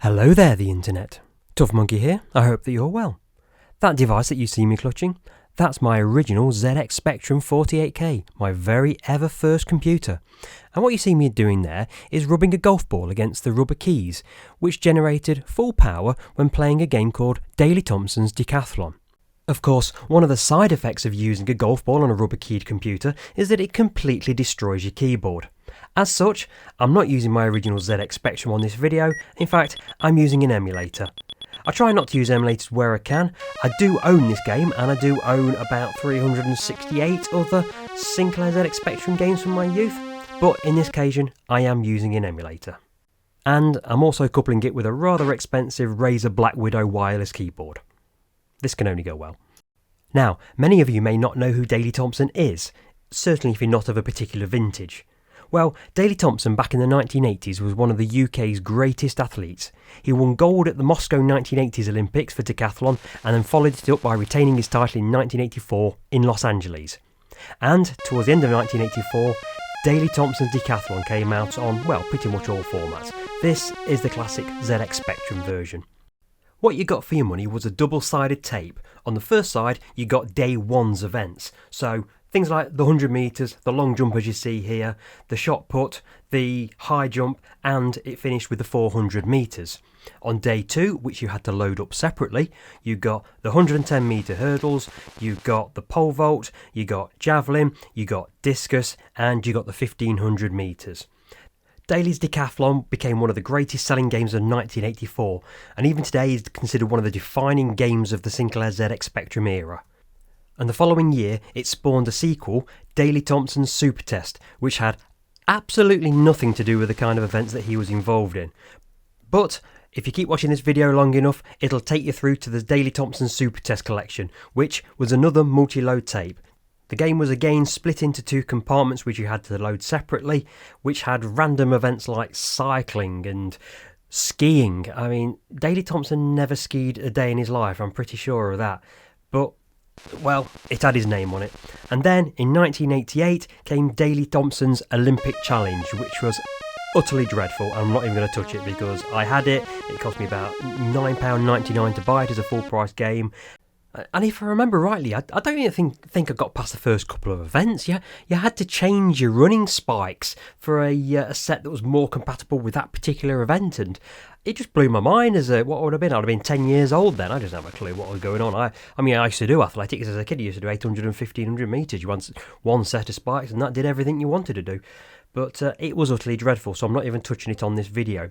Hello there, the internet. Tough Monkey here, I hope that you're well. That device that you see me clutching, that's my original ZX Spectrum 48K, my very ever first computer. And what you see me doing there is rubbing a golf ball against the rubber keys, which generated full power when playing a game called Daley Thompson's Decathlon. Of course, one of the side effects of using a golf ball on a rubber-keyed computer is that it completely destroys your keyboard. As such, I'm not using my original ZX Spectrum on this video. In fact, I'm using an emulator. I try not to use emulators where I can. I do own this game, and I do own about 368 other Sinclair ZX Spectrum games from my youth, but in this occasion, I am using an emulator. And I'm also coupling it with a rather expensive Razer Black Widow wireless keyboard. This can only go well. Now, many of you may not know who Daley Thompson is, certainly if you're not of a particular vintage. Well, Daley Thompson back in the 1980s was one of the UK's greatest athletes. He won gold at the Moscow 1980s Olympics for decathlon and then followed it up by retaining his title in 1984 in Los Angeles. And towards the end of 1984, Daley Thompson's Decathlon came out on, well, pretty much all formats. This is the classic ZX Spectrum version. What you got for your money was a double-sided tape. On the first side, you got day one's events. So things like the 100 metres, the long jump as you see here, the shot put, the high jump, and it finished with the 400 metres. On day two, which you had to load up separately, you got the 110 metre hurdles, you got the pole vault, you got javelin, you got discus, and you got the 1500 metres. Daley's Decathlon became one of the greatest selling games of 1984, and even today is considered one of the defining games of the Sinclair ZX Spectrum era. And the following year, it spawned a sequel, Daley Thompson's Supertest, which had absolutely nothing to do with the kind of events that he was involved in. But if you keep watching this video long enough, it'll take you through to the Daley Thompson Supertest collection, which was another multi-load tape. The game was again split into two compartments which you had to load separately, which had random events like cycling and skiing. I mean, Daley Thompson never skied a day in his life, I'm pretty sure of that. But, well, it had his name on it. And then, in 1988, came Daley Thompson's Olympic Challenge, which was utterly dreadful. I'm not even going to touch it because I had it. It cost me about £9.99 to buy it as a full-price game. And if I remember rightly, I don't even think I got past the first couple of events. You had to change your running spikes for a set that was more compatible with that particular event, and it just blew my mind as what would have been. I'd have been 10 years old then. I just didn't have a clue what was going on. I mean, I used to do athletics as a kid. I used to do 800 and 1500 metres. You want one set of spikes, and that did everything you wanted to do. But it was utterly dreadful, so I'm not even touching it on this video.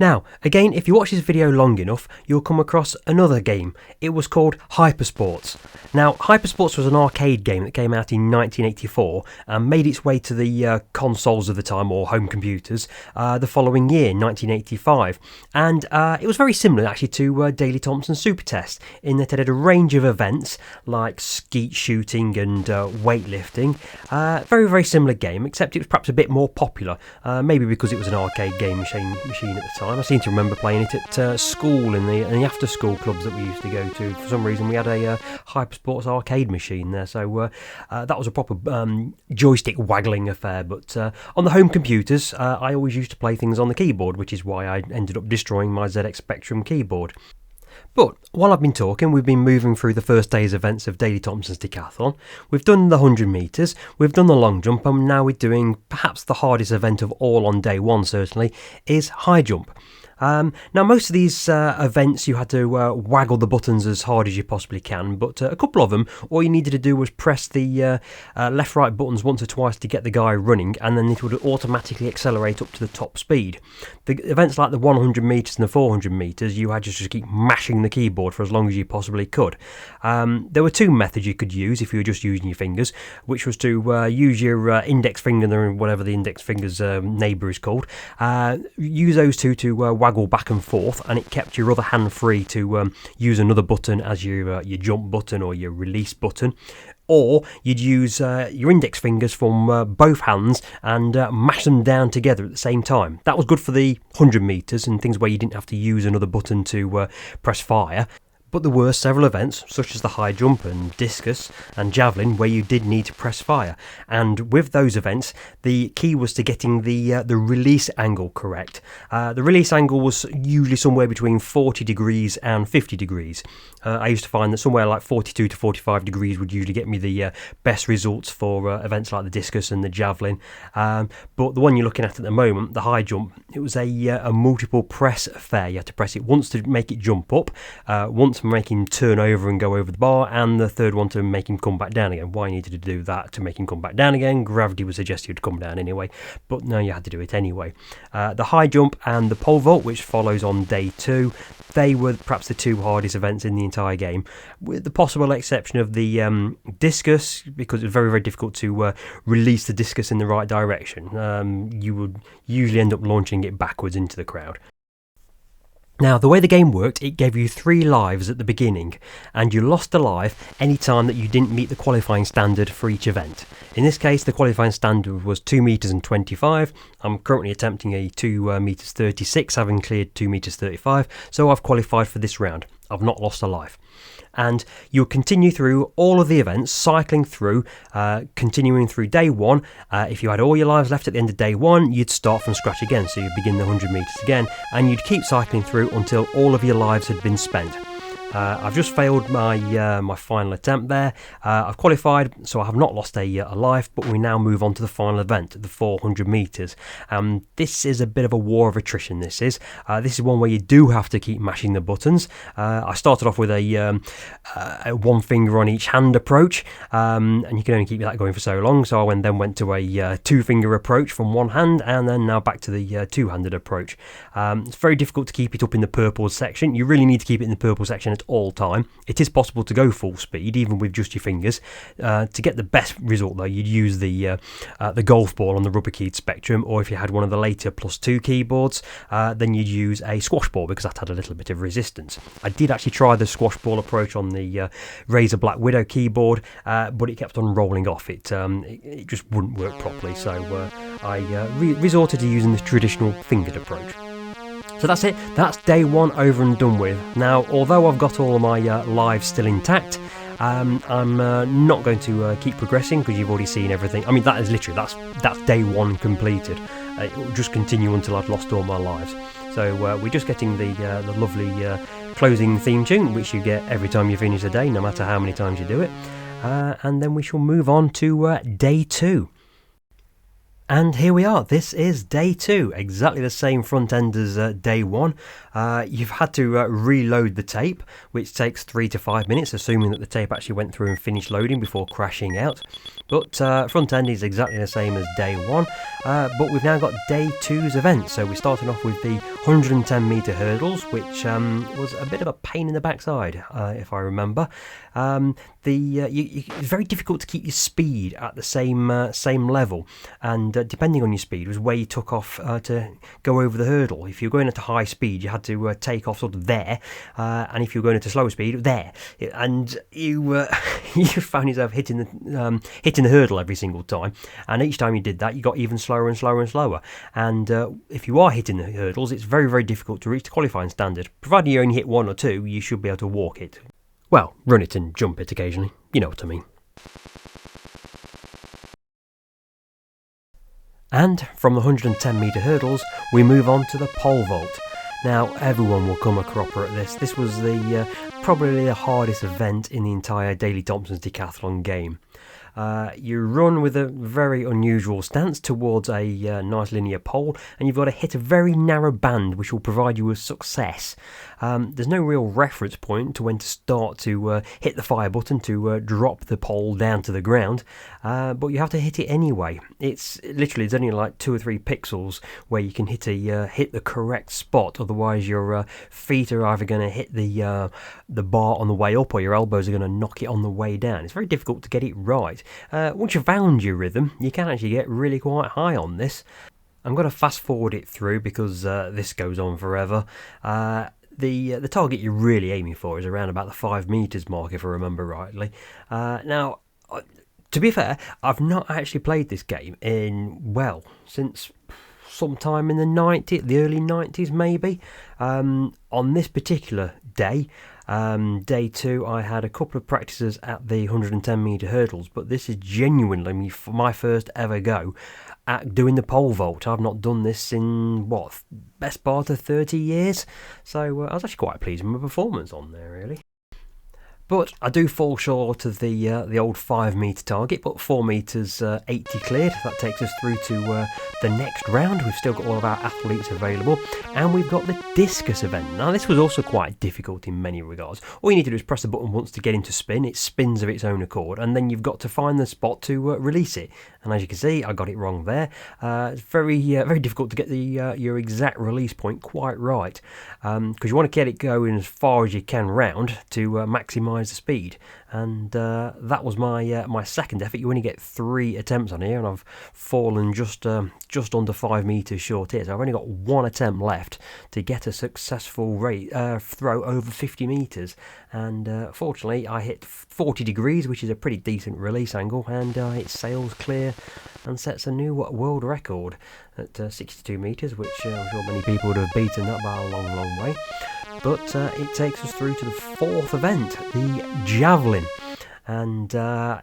Now, again, if you watch this video long enough, you'll come across another game. It was called Hypersports. Now, Hypersports was an arcade game that came out in 1984 and made its way to the consoles of the time, or home computers, the following year, 1985. And it was very similar, actually, to Daley Thompson's Supertest, in that it had a range of events, like skeet shooting and weightlifting. Very, very similar game, except it was perhaps a bit more popular, maybe because it was an arcade game machine at the time. I seem to remember playing it at school in the after-school clubs that we used to go to. For some reason, we had a Hypersports arcade machine there, so that was a proper joystick waggling affair. But on the home computers, I always used to play things on the keyboard, which is why I ended up destroying my ZX Spectrum keyboard. But while I've been talking, we've been moving through the first day's events of Daley Thompson's Decathlon. We've done the 100 metres, we've done the long jump, and now we're doing perhaps the hardest event of all on day one, certainly, is high jump. Now, most of these events you had to waggle the buttons as hard as you possibly can, but a couple of them, all you needed to do was press the left-right buttons once or twice to get the guy running, and then it would automatically accelerate up to the top speed. The events like the 100 metres and the 400 metres, you had to just keep mashing the keyboard for as long as you possibly could. There were two methods you could use if you were just using your fingers, which was to use your index finger, whatever the index finger's neighbour is called, use those two to waggle back and forth, and it kept your other hand free to use another button as your jump button or your release button. Or you'd use your index fingers from both hands and mash them down together at the same time. That was good for the 100 metres and things where you didn't have to use another button to press fire. But there were several events, such as the high jump and discus and javelin, where you did need to press fire. And with those events, the key was to getting the release angle correct. The release angle was usually somewhere between 40 degrees and 50 degrees. I used to find that somewhere like 42 to 45 degrees would usually get me the best results for events like the discus and the javelin. But the one you're looking at the moment, the high jump, it was a multiple press affair. You had to press it once to make it jump up, once to make him turn over and go over the bar, and the third one to make him come back down again. Why you needed to do that to make him come back down again? Gravity would suggest you'd come down anyway, but no, you had to do it anyway. The high jump and the pole vault, which follows on day 2, they were perhaps the 2 hardest events in the entire game, with the possible exception of the discus, because it was very, very difficult to release the discus in the right direction. You would usually end up launching it backwards into the crowd. Now, the way the game worked, it gave you 3 lives at the beginning, and you lost a life any time that you didn't meet the qualifying standard for each event. In this case, the qualifying standard was 2 meters and 25. I'm currently attempting a 2 meters 36, having cleared 2 meters 35, so I've qualified for this round. I've not lost a life. And you'll continue through all of the events, cycling through, continuing through day 1. If you had all your lives left at the end of day 1, you'd start from scratch again, so you'd begin the 100 metres again, and you'd keep cycling through until all of your lives had been spent. I've just failed my final attempt there. I've qualified, so I have not lost a life, but we now move on to the final event, the 400 metres. This is a bit of a war of attrition, this is one where you do have to keep mashing the buttons. I started off with a one finger on each hand approach, and you can only keep that going for so long, so I then went to a 2 finger approach from one hand, and then now back to the 2-handed approach. It's very difficult to keep it up in the purple section. You really need to keep it in the purple section at all time. It is possible to go full speed even with just your fingers. To get the best result though, you'd use the golf ball on the rubber keyed Spectrum, or if you had one of the later +2 keyboards, then you'd use a squash ball, because that had a little bit of resistance. I did actually try the squash ball approach on the Razer Black Widow keyboard, but it kept on rolling off. It just wouldn't work properly, so I resorted to using the traditional fingered approach. So that's it, that's day 1 over and done with. Now, although I've got all of my lives still intact, I'm not going to keep progressing, because you've already seen everything. I mean, that is literally, that's day 1 completed. It will just continue until I've lost all my lives. So we're just getting the lovely closing theme tune, which you get every time you finish a day, no matter how many times you do it. And then we shall move on to day 2. And here we are, this is day 2, exactly the same front end as day 1. You've had to reload the tape, which takes 3 to 5 minutes, assuming that the tape actually went through and finished loading before crashing out. But front end is exactly the same as day 1, but we've now got day 2's event. So we're starting off with the 110 metre hurdles, which was a bit of a pain in the backside, if I remember. It's very difficult to keep your speed at the same level, and depending on your speed was where you took off to go over the hurdle. If you're going at a high speed, you had to take off sort of there, and if you're going at a slower speed, there, and you found yourself hitting the hurdle every single time, and each time you did that, you got even slower and slower and slower. And if you are hitting the hurdles, it's very, very difficult to reach the qualifying standard. Provided you only hit 1 or 2, you should be able to walk it. Well, run it and jump it occasionally, you know what I mean. And from the 110 metre hurdles, we move on to the pole vault. Now, everyone will come a cropper at this. This was probably the hardest event in the entire Daley Thompson's Decathlon game. You run with a very unusual stance towards a nice linear pole, and you've got to hit a very narrow band which will provide you with success. There's no real reference point to when to start to hit the fire button to drop the pole down to the ground, but you have to hit it anyway. It's only like 2 or 3 pixels where you can hit the correct spot, otherwise your feet are either going to hit the bar on the way up, or your elbows are going to knock it on the way down. It's very difficult to get it right. Once you've found your rhythm, you can actually get really quite high on this. I'm going to fast forward it through because this goes on forever. The target you're really aiming for is around about the 5 metres mark, if I remember rightly. Now, to be fair, I've not actually played this game since sometime in the early 90s maybe. On this particular day, Day 2, I had a couple of practices at the 110-metre hurdles, but this is genuinely my first ever go at doing the pole vault. I've not done this in, best part of 30 years, so I was actually quite pleased with my performance on there, really. But I do fall short of the old 5 metre target, but 4 metres 80 cleared. That takes us through to the next round. We've still got all of our athletes available, and we've got the discus event. Now this was also quite difficult in many regards. All you need to do is press the button once to get him to spin. It spins of its own accord, and then you've got to find the spot to release it. And as you can see, I got it wrong there. It's very difficult to get your exact release point quite right, because you want to get it going as far as you can round to maximise the speed. And that was my second effort. You only get 3 attempts on here, and I've fallen just under 5 metres short here. So I've only got 1 attempt left to get a successful throw over 50 metres. And fortunately, I hit 40 degrees, which is a pretty decent release angle, and it sails clear and sets a new world record at 62 metres, which I'm sure many people would have beaten that by a long, long way. But it takes us through to the 4th event, the javelin. And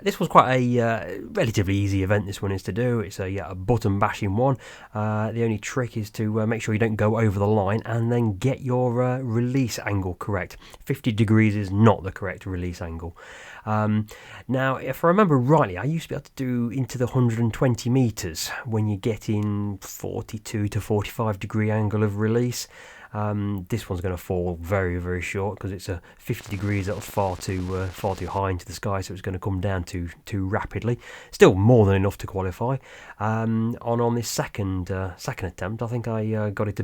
this was quite a relatively easy event, this one is to do. It's a button bashing one. The only trick is to make sure you don't go over the line and then get your release angle correct. 50 degrees is not the correct release angle. Now, if I remember rightly, I used to be able to do into the 120 metres when you get in 42 to 45 degree angle of release. This one's going to fall very, very short because it's a 50 degrees. That was far too high into the sky, so it's going to come down too rapidly. Still more than enough to qualify. On this second attempt, I think I got it a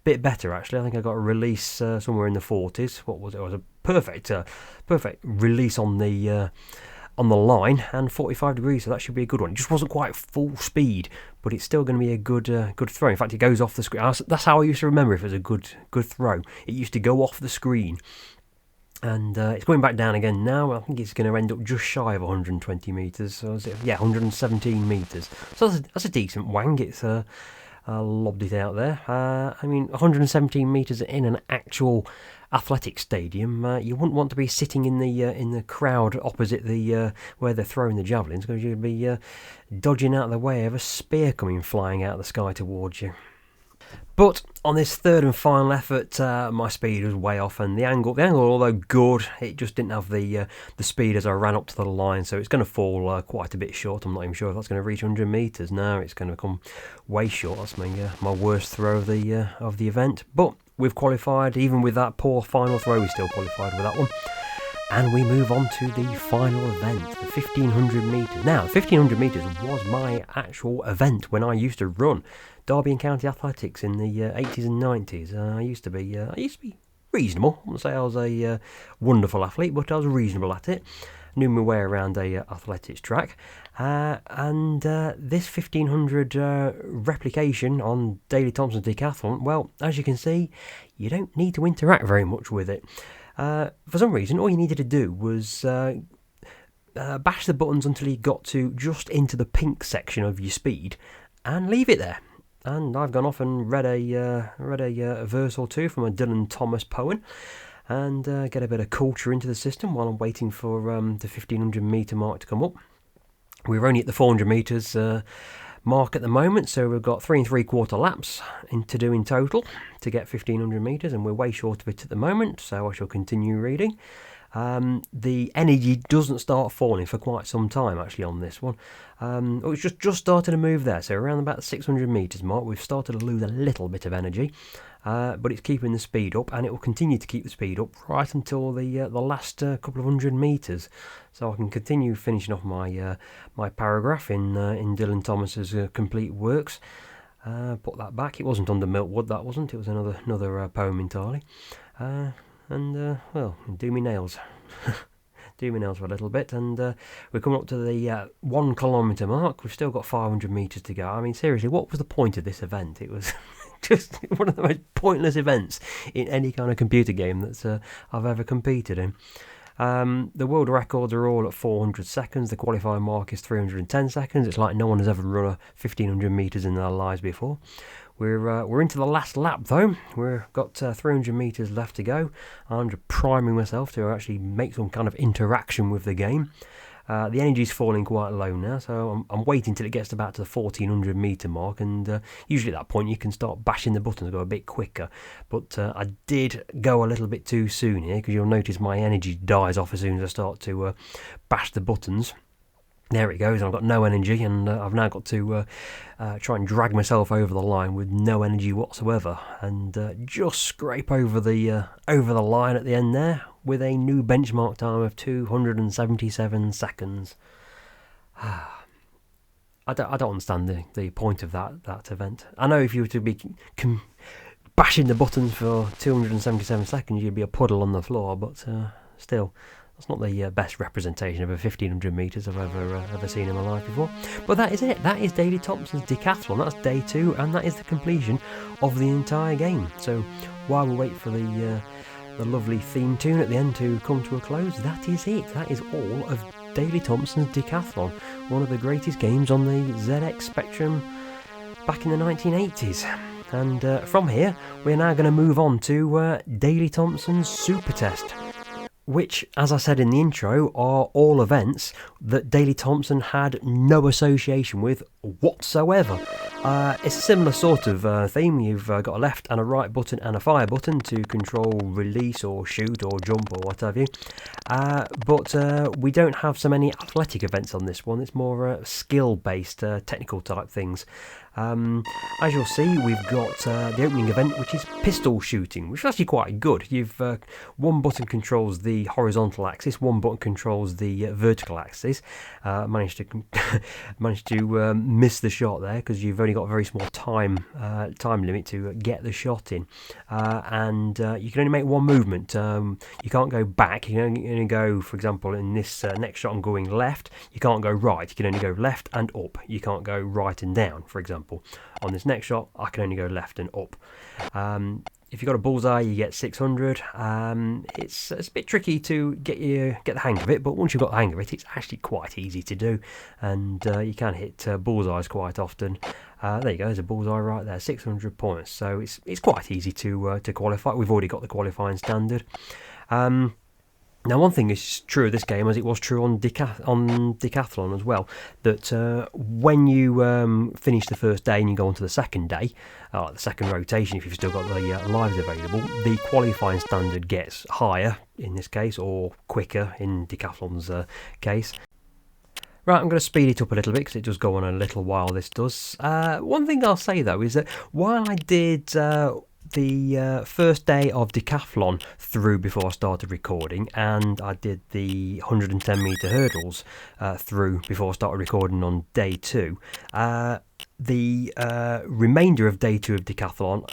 bit better actually. I think I got a release somewhere in the 40s. What was it? It was a perfect release on the line and 45 degrees, so that should be a good one. It just wasn't quite full speed, but it's still going to be a good throw. In fact, it goes off the screen. That's how I used to remember if it was a good throw. It used to go off the screen, and it's going back down again now. I think it's going to end up just shy of 120 metres. So 117 metres. So that's a decent wang. It's lobbed it out there. 117 metres in an actual athletic stadium. You wouldn't want to be sitting in the crowd opposite the where they're throwing the javelins, because you'd be dodging out of the way of a spear coming flying out of the sky towards you. But on this third and final effort, my speed was way off, and the angle, although good, it just didn't have the speed as I ran up to the line, so it's going to fall quite a bit short. I'm not even sure if that's going to reach 100 metres. No, it's going to come way short. That's my worst throw of the event. But we've qualified. Even with that poor final throw, we still qualified with that one. And we move on to the final event, the 1500 metres. Now, 1500 metres was my actual event when I used to run Derby and County Athletics in the 80s and 90s. I used to be reasonable. I wouldn't say I was a wonderful athlete, but I was reasonable at it. Knew my way around a athletics track. And this 1500 replication on Daley Thompson's Decathlon, well, as you can see, you don't need to interact very much with it. For some reason, all you needed to do was bash the buttons until you got to just into the pink section of your speed and leave it there. And I've gone off and read a verse or two from a Dylan Thomas poem, and get a bit of culture into the system while I'm waiting for the 1500 metre mark to come up. We're only at the 400 metres mark at the moment, so we've got 3 3/4 laps to do in total to get 1500 metres, and we're way short of it at the moment, so I shall continue reading. The energy doesn't start falling for quite some time actually on this one. It's just started to move there, so around about the 600 metres mark we've started to lose a little bit of energy, but it's keeping the speed up, and it will continue to keep the speed up right until the last couple of 100 metres, so I can continue finishing off my paragraph in Dylan Thomas's complete works. Put that back. It wasn't under Milkwood, that wasn't. It was another poem entirely. Do me nails. Do me nails for a little bit, and we're coming up to the 1 kilometre mark. We've still got 500 metres to go. I mean, seriously, what was the point of this event? It was just one of the most pointless events in any kind of computer game that I've ever competed in. The world records are all at 400 seconds. The qualifying mark is 310 seconds. It's like no one has ever run a 1500 metres in their lives before. We're into the last lap though. We've got 300 metres left to go. I'm just priming myself to actually make some kind of interaction with the game. The energy's falling quite low now, so I'm waiting till it gets about to the 1400 metre mark, and usually at that point you can start bashing the buttons, go a bit quicker. But I did go a little bit too soon here, because you'll notice my energy dies off as soon as I start to bash the buttons. There it goes, I've got no energy, and I've now got to try and drag myself over the line with no energy whatsoever, and just scrape over the line at the end there with a new benchmark time of 277 seconds. I don't understand the point of that event. I know if you were to be bashing the buttons for 277 seconds, you'd be a puddle on the floor, but still. That's not the best representation of a 1500 metres I've ever seen in my life before. But that is it. That is Daley Thompson's Decathlon. That's day 2, and that is the completion of the entire game. So while we wait for the lovely theme tune at the end to come to a close, that is it. That is all of Daley Thompson's Decathlon, one of the greatest games on the ZX Spectrum back in the 1980s. And from here, we're now going to move on to Daley Thompson's Supertest, which, as I said in the intro, are all events that Daley Thompson had no association with whatsoever. It's a similar sort of theme. You've got a left and a right button and a fire button to control release or shoot or jump or what have you. But we don't have so many athletic events on this one. It's more skill-based, technical type things. As you'll see, we've got the opening event, which is pistol shooting, which is actually quite good. You've one button controls the horizontal axis, one button controls the vertical axis. Managed to miss the shot there because you've only got a very small time limit to get the shot in, and you can only make one movement. You can't go back. You can only go, for example, in this next shot I'm going left. You can't go right. You can only go left and up. You can't go right and down, for example. On this next shot, I can only go left and up. If you've got a bullseye, you get 600. It's a bit tricky to get the hang of it, but once you've got the hang of it, it's actually quite easy to do, and you can hit bullseyes quite often. There you go, there's a bullseye right there, 600 points. So it's quite easy to qualify. We've already got the qualifying standard. Now, one thing is true of this game, as it was true on Decathlon as well, that when you finish the first day and you go on to the second day, the second rotation, if you've still got the lives available, the qualifying standard gets higher in this case, or quicker in Decathlon's case. Right, I'm going to speed it up a little bit because it does go on a little while, this does. One thing I'll say though is that while I did the first day of Decathlon through before I started recording, and I did the 110 metre hurdles through before I started recording on day 2. The remainder of day 2 of Decathlon,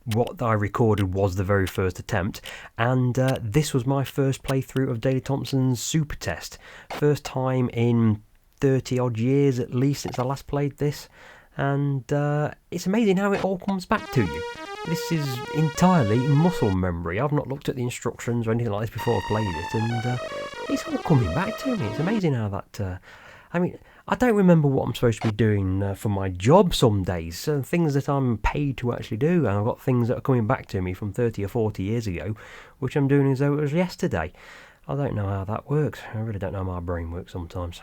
what I recorded was the very first attempt, and this was my first playthrough of Daley Thompson's Supertest. First time in 30 odd years at least since I last played this, and it's amazing how it all comes back to you. This is entirely muscle memory. I've not looked at the instructions or anything like this before I played it, and it's all coming back to me. It's amazing how that... I mean, I don't remember what I'm supposed to be doing for my job some days, things that I'm paid to actually do, and I've got things that are coming back to me from 30 or 40 years ago, which I'm doing as though it was yesterday. I don't know how that works. I really don't know how my brain works sometimes.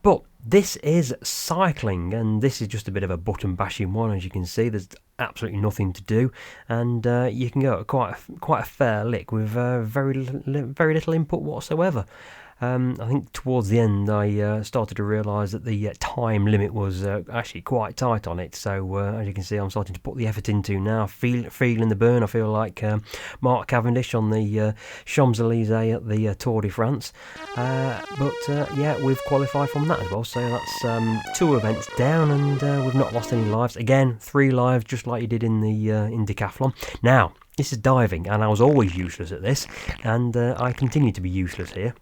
But this is cycling, and this is just a bit of a button bashing one. As you can see, there's absolutely nothing to do, and you can go at quite a fair lick with very little input whatsoever. I think towards the end I started to realise that the time limit was actually quite tight on it, so as you can see I'm starting to put the effort into now, feeling the burn. I feel like Mark Cavendish on the Champs-Élysées at the Tour de France, but yeah, we've qualified from that as well, so that's 2 events down, and we've not lost any lives. Again, 3 lives just like you did in the in Decathlon. Now, this is diving, and I was always useless at this, and I continue to be useless here.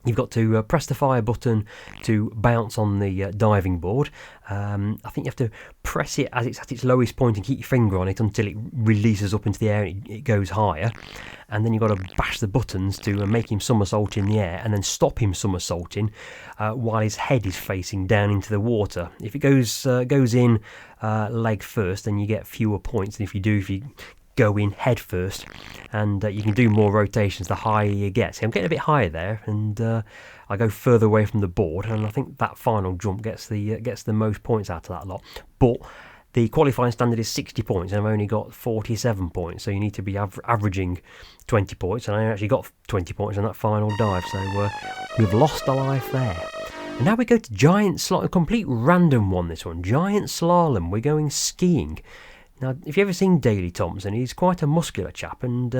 You've got to press the fire button to bounce on the diving board. I think you have to press it as it's at its lowest point and keep your finger on it until it releases up into the air and it goes higher. And then you've got to bash the buttons to make him somersault in the air and then stop him somersaulting while his head is facing down into the water. If it goes in leg first, then you get fewer points than if you go in head first, and you can do more rotations the higher you get. See, I'm getting a bit higher there, and I go further away from the board, and I think that final jump gets the most points out of that lot. But the qualifying standard is 60 points, and I've only got 47 points, so you need to be averaging 20 points, and I actually got 20 points on that final dive, so we've lost a life there. And now we go to giant slalom, a complete random one, this one, giant slalom. We're going skiing. Now, if you've ever seen Daley Thompson, he's quite a muscular chap, and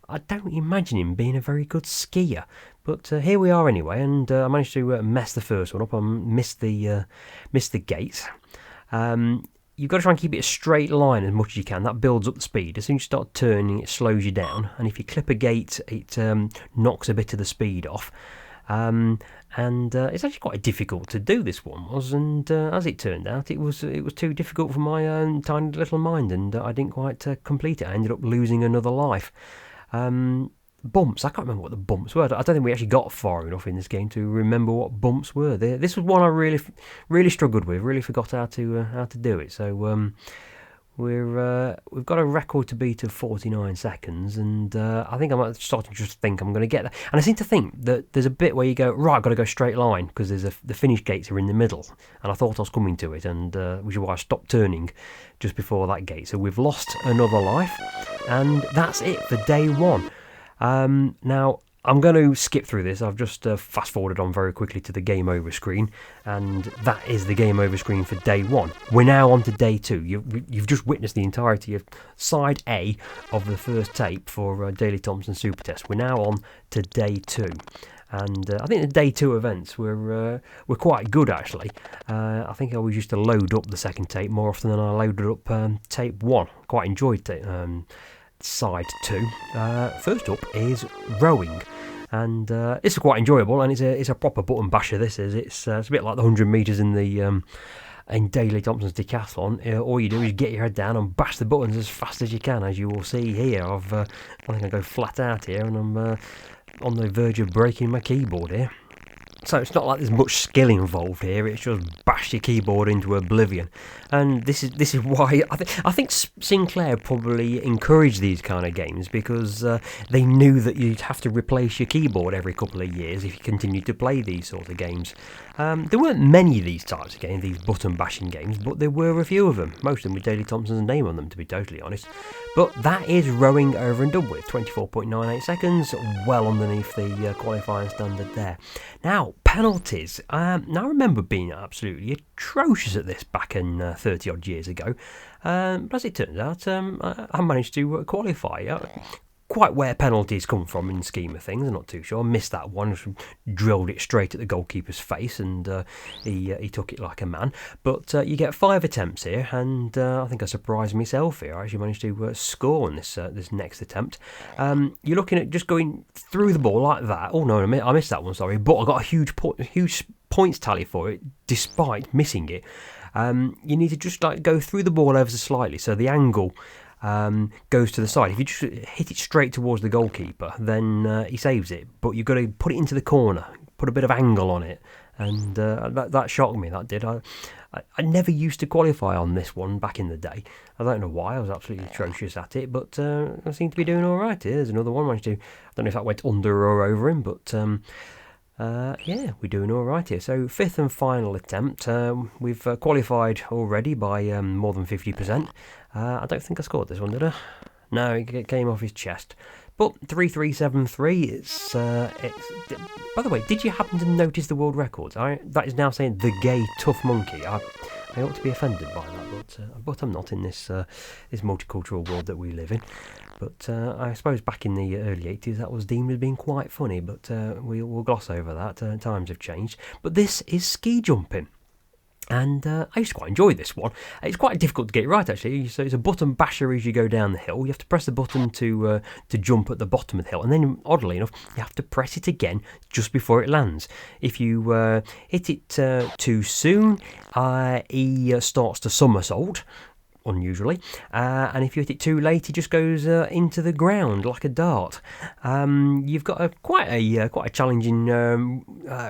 I don't imagine him being a very good skier. But here we are anyway, and I managed to mess the first one up. I missed the gates. You've got to try and keep it a straight line as much as you can. That builds up the speed. As soon as you start turning, it slows you down. And if you clip a gate, it knocks a bit of the speed off. And it's actually quite difficult to do, this one was, and as it turned out, it was too difficult for my own tiny little mind, and I didn't quite complete it. I ended up losing another life. Bumps, I can't remember what the bumps were. I don't think we actually got far enough in this game to remember what bumps were. This was one I really struggled with, really forgot how to do it. So we've got a record to beat of 49 seconds, and I think I'm starting to just think I'm going to get that. And I seem to think that there's a bit where you go, right, I've got to go straight line, because the finish gates are in the middle, and I thought I was coming to it, and which is why I stopped turning just before that gate. So we've lost another life, and that's it for day one. Now, I'm going to skip through this. I've just fast forwarded on very quickly to the game over screen, and that is the game over screen for day one. We're now on to day two. You've just witnessed the entirety of side A of the first tape for Daley Thompson Supertest. We're now on to day two, and I think the day two events were quite good, actually. I think I always used to load up the second tape more often than I loaded up tape one. Quite enjoyed it. Side 2. First up is rowing, and it's quite enjoyable, and it's a proper button basher. This is it's a bit like the 100 metres in the in Daley Thompson's Decathlon. All you do is get your head down and bash the buttons as fast as you can, as you will see here. I think I go flat out here, and I'm on the verge of breaking my keyboard here. So it's not like there's much skill involved here. It's just bash your keyboard into oblivion, and this is why I think Sinclair probably encouraged these kind of games, because they knew that you'd have to replace your keyboard every couple of years if you continued to play these sort of games. There weren't many of these types of games, these button bashing games, but there were a few of them. Most of them with Daley Thompson's name on them, to be totally honest. But that is rowing over and done with. 24.98 seconds, well underneath the qualifying standard there. Now, penalties. Now, I remember being absolutely atrocious at this back in 30 odd years ago. But as it turns out, I managed to qualify. Quite where penalties come from in the scheme of things, I'm not too sure. I missed that one, drilled it straight at the goalkeeper's face, and he took it like a man. But you get 5 attempts here, and I think I surprised myself here. I actually managed to score on this next attempt. You're looking at just going through the ball like that. Oh no, I missed that one, sorry. But I got a huge points tally for it, despite missing it. You need to just go through the ball ever so slightly, so the angle goes to the side. If you just hit it straight towards the goalkeeper, then he saves it. But you've got to put it into the corner, put a bit of angle on it, and that shocked me. That did. I never used to qualify on this one back in the day. I don't know why. I was absolutely atrocious at it, but I seem to be doing all right here. There's another one. I don't know if that went under or over him, but yeah, we're doing all right here. So 5th and final attempt. We've qualified already by more than 50%. I don't think I scored this one, did I? No, it came off his chest. But 3373, it's by the way, did you happen to notice the world records? That is now saying the gay tough monkey. I ought to be offended by that, but I'm not in this multicultural world that we live in. But I suppose back in the early 80s that was deemed as being quite funny, but we'll gloss over that. Times have changed. But this is ski jumping. And I used to quite enjoy this one. It's quite difficult to get it right, actually. So it's a button basher as you go down the hill. You have to press the button to jump at the bottom of the hill, and then, oddly enough, you have to press it again just before it lands. If you hit it too soon, he starts to somersault, unusually, and if you hit it too late, it just goes into the ground like a dart. You've got quite a challenging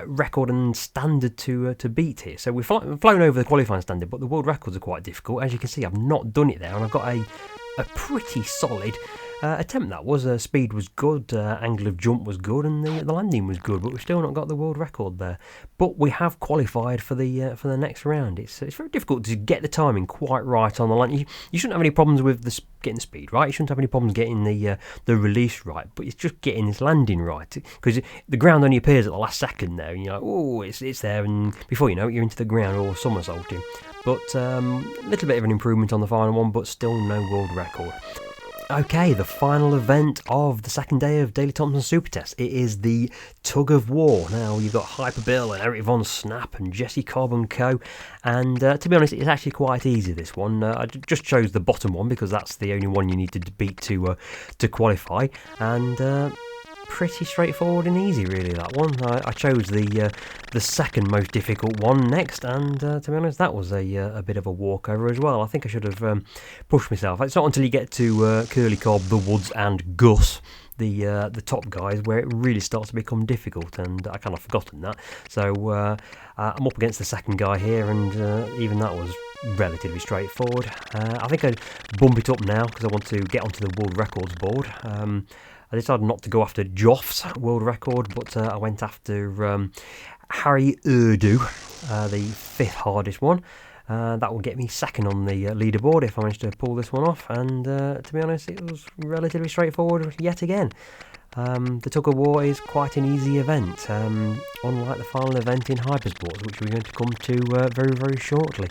record and standard to beat here. So we've flown over the qualifying standard, but the world records are quite difficult. As you can see, I've not done it there, and I've got a pretty solid attempt. That was speed was good, angle of jump was good, and the landing was good, but we've still not got the world record there. But we have qualified for the next round. It's very difficult to get the timing quite right on the line. You shouldn't have any problems with getting the speed right. You shouldn't have any problems getting the release right, but it's just getting this landing right, because the ground only appears at the last second there, and you're like, oh, it's there, and before you know it, you're into the ground or somersaulting. But a little bit of an improvement on the final one, but still no world record. Okay, the final event of the second day of Daley Thompson Supertest. It is the Tug of War. Now, you've got Hyper Bill and Eric Von Snap and Jesse Cobb and co. And to be honest, it's actually quite easy, this one. I just chose the bottom one because that's the only one you need to beat to qualify. And pretty straightforward and easy, really, that one. I chose the second most difficult one next, and to be honest, that was a bit of a walkover as well. I think I should have pushed myself. It's not until you get to Curly Cobb, The Woods, and Gus, the top guys, where it really starts to become difficult, and I kind of forgotten that. So I'm up against the second guy here, and even that was relatively straightforward. I think I'd bump it up now because I want to get onto the world records board. I decided not to go after Joff's world record, but I went after Harry Urdu, the fifth hardest one. That will get me second on the leaderboard if I manage to pull this one off, and to be honest, it was relatively straightforward yet again. The Tug of War is quite an easy event, unlike the final event in Hypersports, which we're going to come to very, very shortly.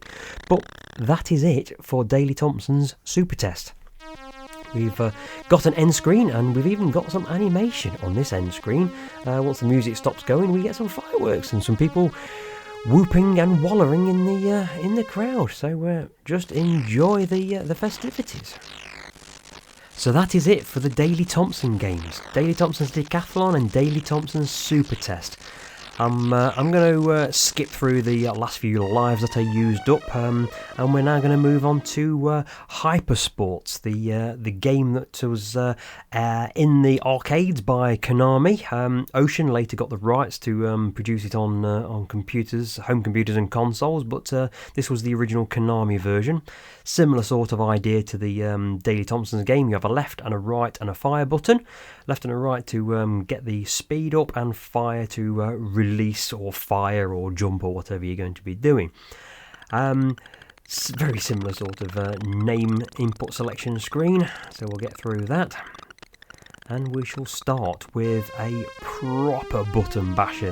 But that is it for Daley Thompson's Supertest. We've got an end screen, and we've even got some animation on this end screen. Once the music stops going, we get some fireworks and some people whooping and wallering in the crowd. So just enjoy the festivities. So that is it for the Daley Thompson games. Daley Thompson's Decathlon and Daley Thompson's Supertest. I'm going to skip through the last few lives that I used up, and we're now going to move on to Hypersports, the game that was in the arcades by Konami. Ocean later got the rights to produce it on computers, home computers and consoles, but this was the original Konami version. Similar sort of idea to the Daley Thompson's game. You have a left and a right and a fire button. Left and a right to get the speed up, and fire to release or fire or jump or whatever you're going to be doing. Very similar sort of name input selection screen, so we'll get through that. And we shall start with a proper button basher.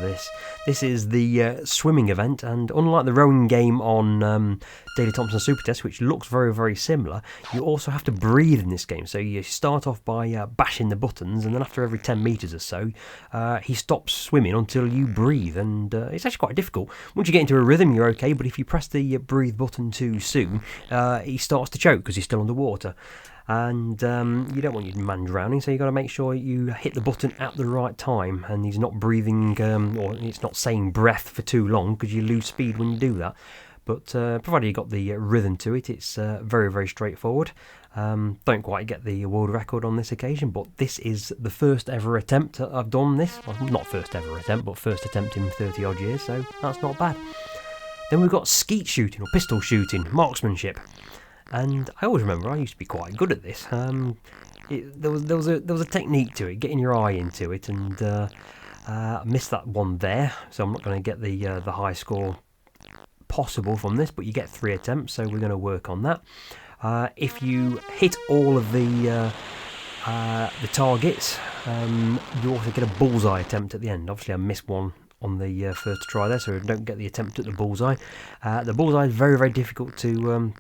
This is the swimming event, and unlike the rowing game on Daley Thompson Supertest, which looks very, very similar, you also have to breathe in this game. So you start off by bashing the buttons, and then after every 10 metres or so, he stops swimming until you breathe, and it's actually quite difficult. Once you get into a rhythm, you're okay, but if you press the breathe button too soon, he starts to choke because he's still underwater. And you don't want your man drowning, so you've got to make sure you hit the button at the right time, and he's not breathing, or it's not saying breath for too long, because you lose speed when you do that. But provided you've got the rhythm to it, it's very, very straightforward. Don't quite get the world record on this occasion, but this is the first ever attempt that I've done this. Well, not first ever attempt, but first attempt in 30 odd years, so that's not bad. Then we've got skeet shooting, or pistol shooting, marksmanship. And I always remember I used to be quite good at this. There was a technique to it, getting your eye into it, and I missed that one there, so I'm not going to get the high score possible from this, but you get 3 attempts, so we're going to work on that. If you hit all of the targets, you also get a bullseye attempt at the end. Obviously I missed one on the first try there, so I don't get the attempt at the bullseye. The bullseye is very, very difficult to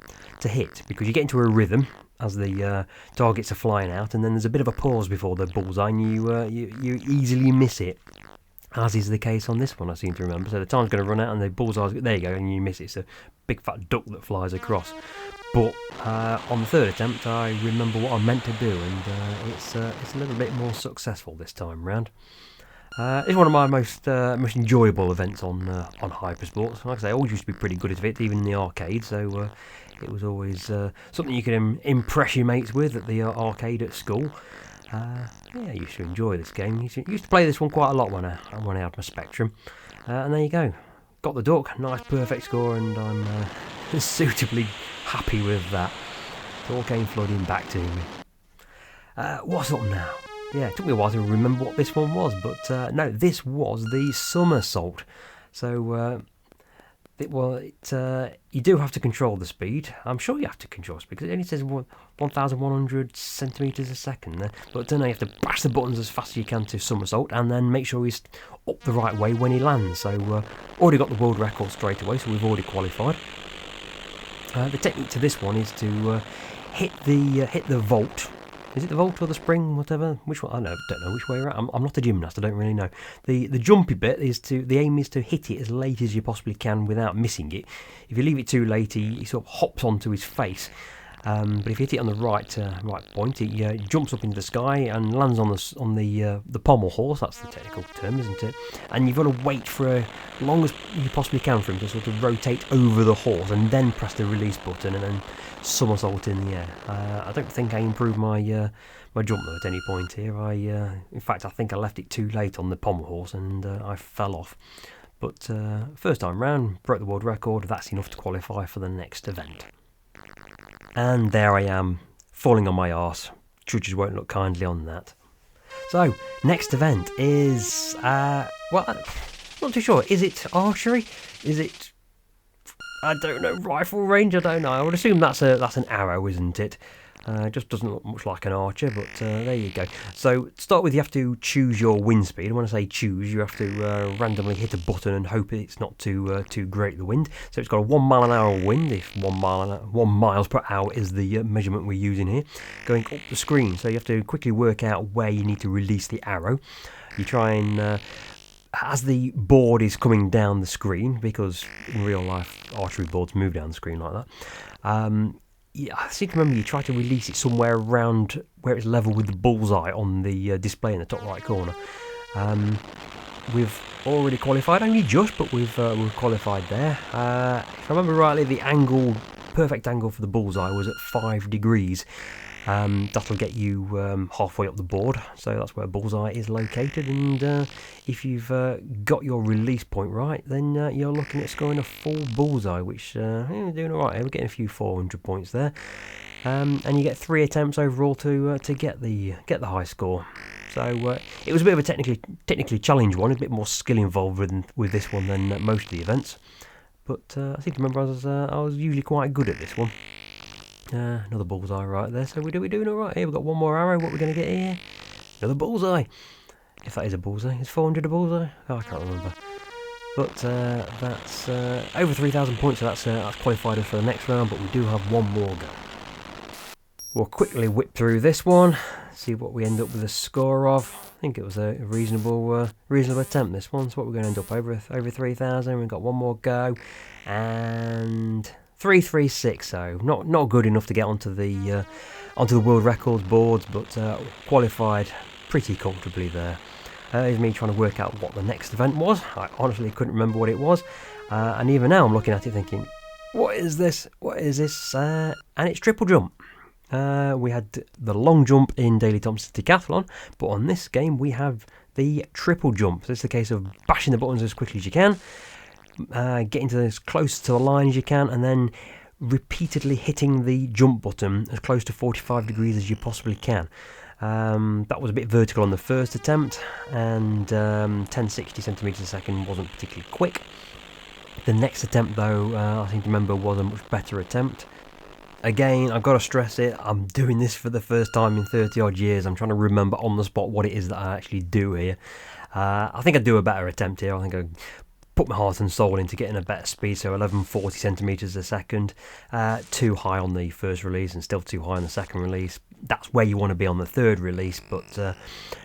hit, because you get into a rhythm as the targets are flying out, and then there's a bit of a pause before the bullseye, and you easily miss it. as is the case on this one, I seem to remember. So the time's going to run out and the bullseye's, there you go, and you miss it. It's a big fat duck that flies across. But on the third attempt, I remember what I meant to do, and it's a little bit more successful this time round. It's one of my most enjoyable events on Hypersports. Like I say, I always used to be pretty good at it, even in the arcade. So it was always something you could impress your mates with at the arcade at school. Yeah, I used to enjoy this game. Used to play this one quite a lot when I had my Spectrum. And there you go. Got the duck, nice perfect score, and I'm suitably happy with that. It all came flooding back to me. What's up now? Yeah, it took me a while to remember what this one was, but no, this was the somersault. So you do have to control the speed. I'm sure you have to control speed because it only says 1,100 centimeters a second there. But then you have to bash the buttons as fast as you can to somersault, and then make sure he's up the right way when he lands. So already got the world record straight away, so we've already qualified. The technique to this one is to hit the vault. Is it the vault or the spring, whatever? Which one? I don't know which way you're at. I'm not a gymnast. I don't really know. The jumpy bit is the aim is to hit it as late as you possibly can without missing it. If you leave it too late, he sort of hops onto his face. But if you hit it on the right point, he jumps up into the sky and lands on the pommel horse. That's the technical term, isn't it? And you've got to wait for as long as you possibly can for him to sort of rotate over the horse, and then press the release button and then somersault in the air. I don't think I improved my jump though at any point here. In fact, I think I left it too late on the pommel horse and I fell off. But first time round, broke the world record. That's enough to qualify for the next event. And there I am, falling on my arse. Judges won't look kindly on that. So, next event is, not too sure. Is it archery? Is it, I don't know, rifle range? I don't know. I would assume that's an arrow, isn't it? It just doesn't look much like an archer, but there you go. So, to start with, you have to choose your wind speed. And when I say choose, you have to randomly hit a button and hope it's not too great, the wind. So, it's got a 1 mile an hour wind, if 1 miles per hour is the measurement we're using here, going up the screen. So, you have to quickly work out where you need to release the arrow. You try and as the board is coming down the screen, because in real life archery boards move down the screen like that, I seem to remember you try to release it somewhere around where it's level with the bullseye on the display in the top right corner. We've already qualified, only just, but we've qualified there. If I remember rightly, the perfect angle for the bullseye was at 5 degrees. That'll get you halfway up the board, so that's where bullseye is located, and if you've got your release point right, then you're looking at scoring a full bullseye, which you're doing alright. We're getting a few 400 points there, and you get 3 attempts overall to get the high score. So it was a bit of a technically challenged one, a bit more skill involved with this one than most of the events, but I seem to remember I was usually quite good at this one. Another bullseye right there, so we're doing alright here. We've got one more arrow. What we're going to get here? Another bullseye. If that is a bullseye. Is 400 a bullseye? Oh, I can't remember. But that's over 3,000 points, so that's qualified us for the next round, but we do have one more go. We'll quickly whip through this one, see what we end up with a score of. I think it was a reasonable attempt, this one. So what we're going to end up over 3,000. We've got one more go, and 336, so not good enough to get onto the world records boards, but qualified pretty comfortably there. Here's me trying to work out what the next event was. I honestly couldn't remember what it was, and even now I'm looking at it thinking, what is this? And it's triple jump. We had the long jump in Daley Thompson's Decathlon, but on this game we have the triple jump. So it's a case of bashing the buttons as quickly as you can, getting to as close to the line as you can, and then repeatedly hitting the jump button as close to 45 degrees as you possibly can. That was a bit vertical on the first attempt, and 1060 centimeters a second wasn't particularly quick. The next attempt, though, I seem to remember, was a much better attempt. Again, I've got to stress it, I'm doing this for the first time in 30 odd years. I'm trying to remember on the spot what it is that I actually do here. I think I do a better attempt here. I think I put my heart and soul into getting a better speed, so 1140 centimeters a second. Too high on the first release and still too high on the second release. That's where you want to be on the third release, but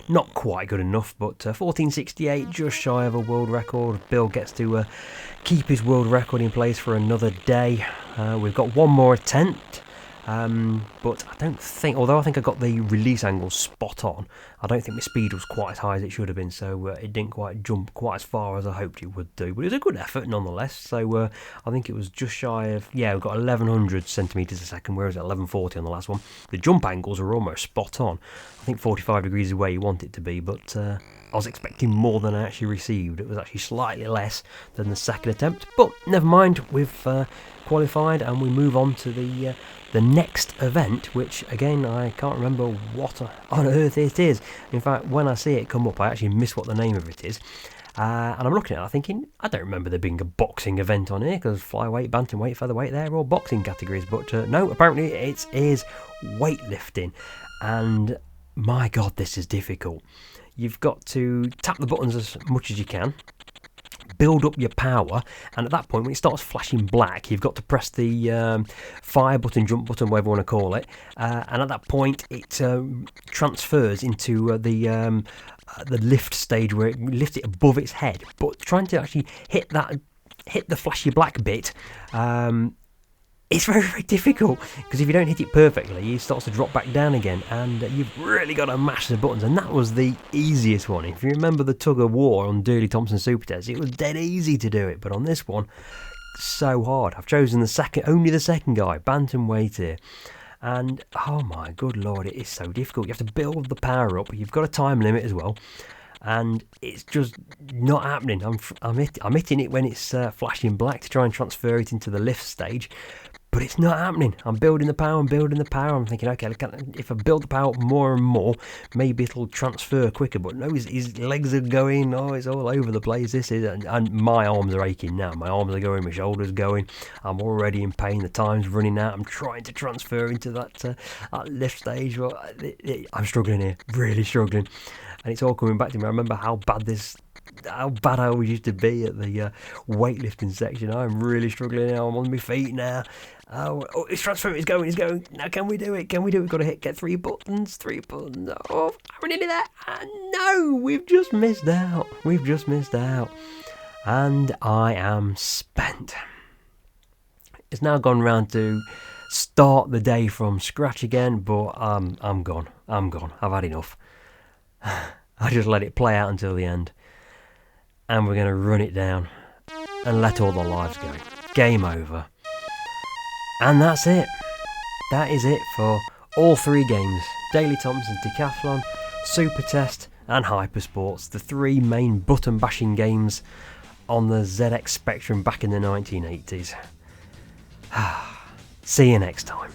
not quite good enough. But 1468, just shy of a world record. Bill gets to keep his world record in place for another day. We've got one more attempt. But I don't think, although I think I got the release angle spot on, I don't think my speed was quite as high as it should have been, so it didn't quite jump quite as far as I hoped it would do. But it was a good effort nonetheless, so I think it was just shy of, yeah, we've got 1100 centimetres a second, whereas at 1140 on the last one. The jump angles are almost spot on. I think 45 degrees is where you want it to be, but I was expecting more than I actually received. It was actually slightly less than the second attempt, but never mind, we've qualified and we move on to the next event, which again I can't remember what on earth it is. In fact, when I see it come up I actually miss what the name of it is, and I'm looking at it thinking I don't remember there being a boxing event on here, because flyweight, bantamweight, featherweight, they're all boxing categories, but no, apparently it is weightlifting, and my god, this is difficult. You've got to tap the buttons as much as you can, build up your power, and at that point when it starts flashing black you've got to press the fire button, jump button, whatever you want to call it, and at that point it transfers into the lift stage where it lifts it above its head. But trying to actually hit the flashy black bit, it's very, very difficult, because if you don't hit it perfectly it starts to drop back down again, and you've really got to mash the buttons, and that was the easiest one. If you remember the tug of war on Daley Thompson Supertest, it was dead easy to do it, but on this one, so hard. I've chosen only the second guy, bantamweight here, and oh my good lord, it is so difficult. You have to build the power up, you've got a time limit as well, and it's just not happening. I'm hitting it when it's flashing black to try and transfer it into the lift stage, but it's not happening. I'm building the power, I'm thinking, okay, if I build the power up more and more, maybe it'll transfer quicker, but no, his legs are going, it's all over the place, this is, and my arms are aching now, my arms are going, my shoulders going, I'm already in pain, the time's running out, I'm trying to transfer into that lift stage, but I'm struggling here, really struggling, and it's all coming back to me. I remember how bad I always used to be at the weightlifting section. I'm really struggling now. I'm on my feet now. Oh, it's transferring. It's going. Now, can we do it? We've got to get three buttons. Oh, I'm nearly there. No, we've just missed out. And I am spent. It's now gone round to start the day from scratch again, but I'm gone. I've had enough. I just let it play out until the end. And we're going to run it down and let all the lives go. Game over. And that's it. That is it for all three games. Daley Thompson's Decathlon, Supertest and Hypersports. The three main button bashing games on the ZX Spectrum back in the 1980s. See you next time.